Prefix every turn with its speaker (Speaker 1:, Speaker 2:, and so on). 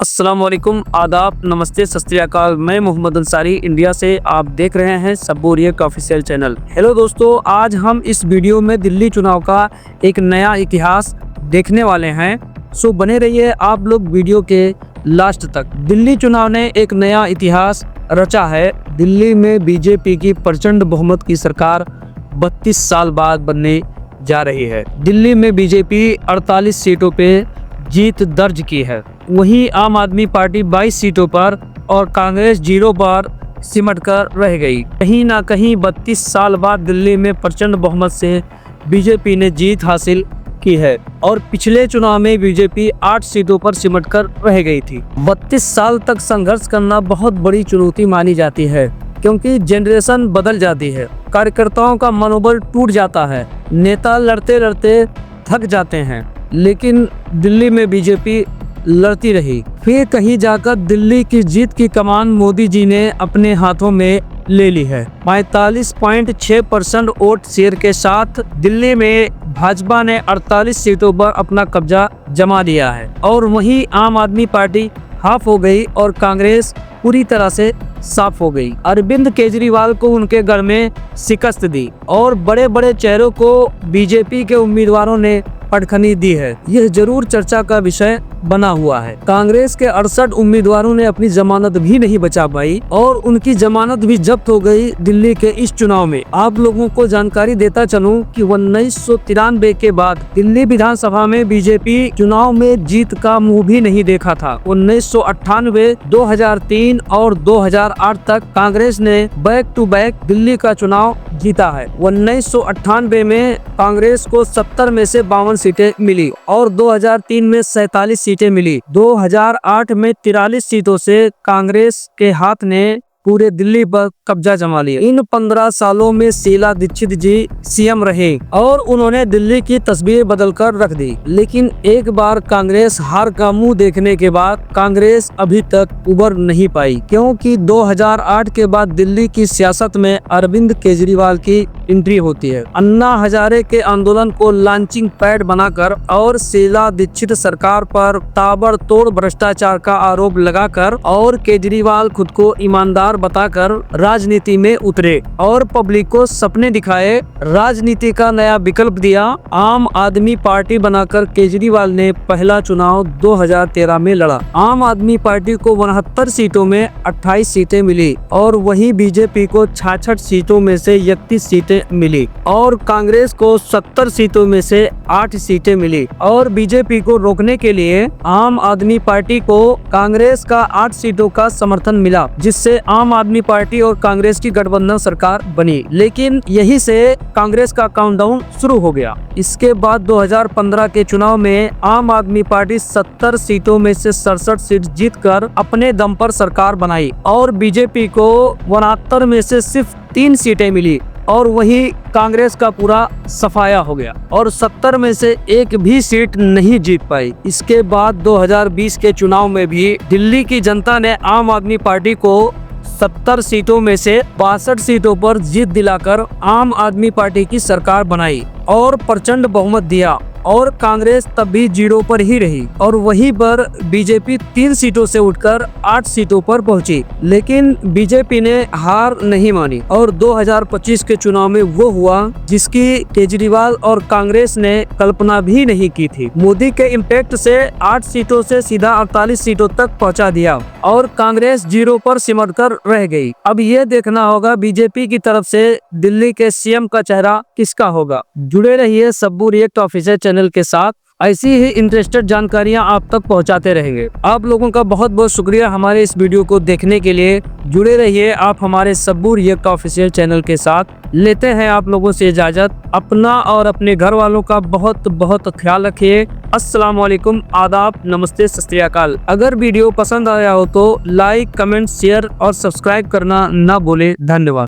Speaker 1: अस्सलाम वालेकुम, आदाब, नमस्ते, सत श्री अकाल। मैं मोहम्मद अंसारी इंडिया से आप देख रहे हैं Sabbu react official channel. Hello दोस्तों, आज हम इस वीडियो में दिल्ली चुनाव का एक नया इतिहास देखने वाले हैं। सो बने रहिए आप लोग वीडियो के लास्ट तक। दिल्ली चुनाव ने एक नया इतिहास रचा है। दिल्ली में बीजेपी की प्रचंड बहुमत की सरकार 32 साल बाद बनने जा रही है। दिल्ली में बीजेपी 48 सीटों पे जीत दर्ज की है। वहीं आम आदमी पार्टी 22 सीटों पर और कांग्रेस 0 पर सिमट कर रह गई। कहीं ना कहीं 32 साल बाद दिल्ली में प्रचंड बहुमत से बीजेपी ने जीत हासिल की है और पिछले चुनाव में बीजेपी 8 सीटों पर सिमट कर रह गई थी। 32 साल तक संघर्ष करना बहुत बड़ी चुनौती मानी जाती है, क्योंकि जनरेशन बदल जाती है, कार्यकर्ताओं का मनोबल टूट जाता है, नेता लड़ते लड़ते थक जाते हैं। लेकिन दिल्ली में बीजेपी लड़ती रही। फिर कहीं जाकर दिल्ली की जीत की कमान मोदी जी ने अपने हाथों में ले ली है। 45.6% वोट शेयर के साथ दिल्ली में भाजपा ने 48 सीटों पर अपना कब्जा जमा लिया है और वहीं आम आदमी पार्टी हाफ हो गई और कांग्रेस पूरी तरह से साफ हो गई। अरविंद केजरीवाल को उनके घर में शिकस्त दी और बड़े बड़े चेहरों को बीजेपी के उम्मीदवारों ने पटखनी दी है। यह जरूर चर्चा का विषय बना हुआ है। कांग्रेस के 68 उम्मीदवारों ने अपनी जमानत भी नहीं बचा पाई और उनकी जमानत भी जब्त हो गई दिल्ली के इस चुनाव में। आप लोगों को जानकारी देता चलूं कि 1993 के बाद दिल्ली विधानसभा में बीजेपी चुनाव में जीत का मुंह भी नहीं देखा था। 1998, 2003 और 2008 तक कांग्रेस ने बैक टू बैक दिल्ली का चुनाव जीता है। 1998 में कांग्रेस को 70 में से 52 सीटें मिली और 2003 में 47 सीटें मिली। 2008 में 43 सीटों से कांग्रेस के हाथ ने पूरे दिल्ली पर कब्जा जमा लिया। इन 15 सालों में शीला दीक्षित जी सीएम रहे और उन्होंने दिल्ली की तस्वीर बदलकर रख दी। लेकिन एक बार कांग्रेस हार का मुंह देखने के बाद कांग्रेस अभी तक उबर नहीं पाई, क्योंकि 2008 के बाद दिल्ली की सियासत में अरविंद केजरीवाल की एंट्री होती है। अन्ना हजारे के आंदोलन को लॉन्चिंग पैड बनाकर और शीला दीक्षित सरकार पर ताबड़तोड़ भ्रष्टाचार का आरोप लगाकर और केजरीवाल खुद को ईमानदार बताकर राजनीति में उतरे और पब्लिक को सपने दिखाए। राजनीति का नया विकल्प दिया। आम आदमी पार्टी बनाकर केजरीवाल ने पहला चुनाव 2013 में लड़ा। आम आदमी पार्टी को 69 सीटों में 28 सीटें मिली और वहीं बीजेपी को 66 सीटों में से 31 सीटें मिली और कांग्रेस को 70 सीटों में से 8 सीटें मिली। और बीजेपी को रोकने के लिए आम आदमी पार्टी को कांग्रेस का 8 सीटों का समर्थन मिला, जिससे आम आदमी पार्टी और कांग्रेस की गठबंधन सरकार बनी। लेकिन यही से कांग्रेस का काउंटडाउन शुरू हो गया। इसके बाद 2015 के चुनाव में आम आदमी पार्टी 70 सीटों में से 67 सीट जीतकर अपने दम पर सरकार बनाई और बीजेपी को 69 में से सिर्फ 3 सीटें मिली और वही कांग्रेस का पूरा सफाया हो गया और 70 में से एक भी सीट नहीं जीत पाई। इसके बाद 2020 के चुनाव में भी दिल्ली की जनता ने आम आदमी पार्टी को 70 सीटों में से 62 सीटों पर जीत दिलाकर आम आदमी पार्टी की सरकार बनाई और प्रचंड बहुमत दिया और कांग्रेस तब भी 0 पर ही रही और वहीं पर बीजेपी 3 सीटों से उठकर 8 सीटों पर पहुंची। लेकिन बीजेपी ने हार नहीं मानी और 2025 के चुनाव में वो हुआ जिसकी केजरीवाल और कांग्रेस ने कल्पना भी नहीं की थी। मोदी के इम्पैक्ट से 8 सीटों से सीधा 48 सीटों तक पहुंचा दिया और कांग्रेस 0 पर सिमट कर रह गई। अब ये देखना होगा बीजेपी की तरफ से दिल्ली के सीएम का चेहरा किसका होगा। जुड़े रहिए सब्बू रिएक्ट ऑफिशियल चैनल के साथ। ऐसी ही इंटरेस्टेड जानकारियां आप तक पहुंचाते रहेंगे। आप लोगों का बहुत बहुत शुक्रिया हमारे इस वीडियो को देखने के लिए। जुड़े रहिए आप हमारे सब्बू रिएक्ट ऑफिशियल चैनल के साथ। लेते हैं आप लोगों से इजाजत। अपना और अपने घर वालों का बहुत बहुत ख्याल रखिए। अस्सलाम वालेकुम, आदाब, नमस्ते, सत श्री अकाल। अगर वीडियो पसंद आया हो तो लाइक, कमेंट, शेयर और सब्सक्राइब करना ना भूले। धन्यवाद।